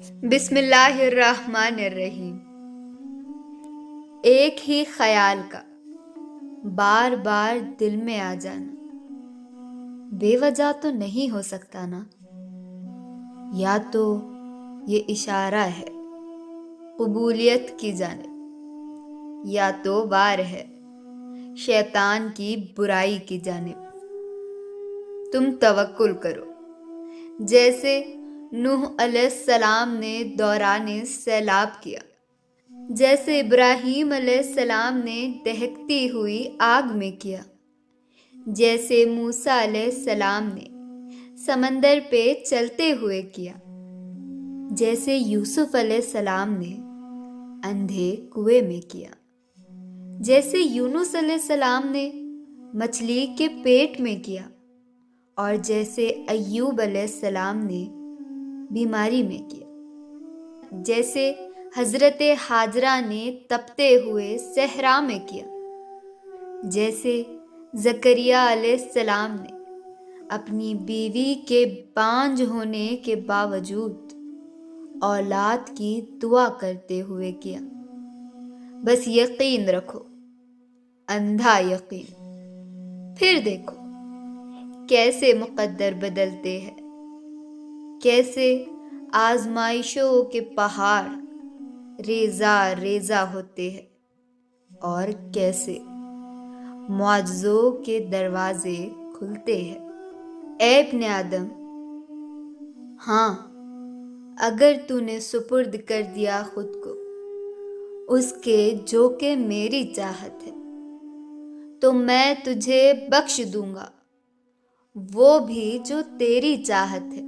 بسم اللہ الرحمن الرحیم۔ ایک ہی خیال کا بار بار دل میں آ جانا بے وجہ تو نہیں ہو سکتا نا۔ یا تو یہ اشارہ ہے قبولیت کی جانب، یا تو وار ہے شیطان کی برائی کی جانب۔ تم توکل کرو، جیسے نوح علیہ السلام نے دوران سیلاب کیا، جیسے ابراہیم علیہ السلام نے دہکتی ہوئی آگ میں کیا، جیسے موسیٰ علیہ السلام نے سمندر پہ چلتے ہوئے کیا، جیسے یوسف علیہ السلام نے اندھے کنویں میں کیا، جیسے یونس علیہ السلام نے مچھلی کے پیٹ میں کیا، اور جیسے ایوب علیہ السلام نے بیماری میں کیا، جیسے حضرت ہاجرہ نے تپتے ہوئے صحرا میں کیا، جیسے زکریا علیہ السلام نے اپنی بیوی کے بانجھ ہونے کے باوجود اولاد کی دعا کرتے ہوئے کیا۔ بس یقین رکھو، اندھا یقین، پھر دیکھو کیسے مقدر بدلتے ہیں، کیسے آزمائشوں کے پہاڑ ریزہ ریزہ ہوتے ہیں، اور کیسے معجزوں کے دروازے کھلتے ہیں۔ اے ابن آدم، ہاں، اگر تو نے سپرد کر دیا خود کو اس کے جو کہ میری چاہت ہے، تو میں تجھے بخش دوں گا وہ بھی جو تیری چاہت ہے۔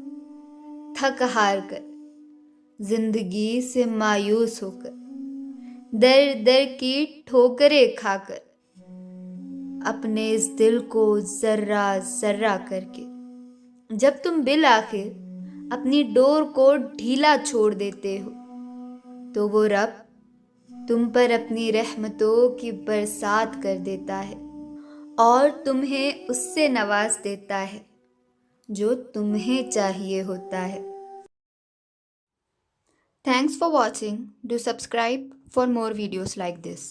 تھک ہار کر، زندگی سے مایوس ہو کر، در در کی ٹھوکریں کھا کر، اپنے اس دل کو ذرہ ذرہ کر کے، جب تم بالآخر اپنی ڈور کو ڈھیلا چھوڑ دیتے ہو، تو وہ رب تم پر اپنی رحمتوں کی برسات کر دیتا ہے اور تمہیں اس سے نواز دیتا ہے جو تمہیں چاہیے ہوتا ہے۔ Thanks for watching. Do subscribe for more videos like this.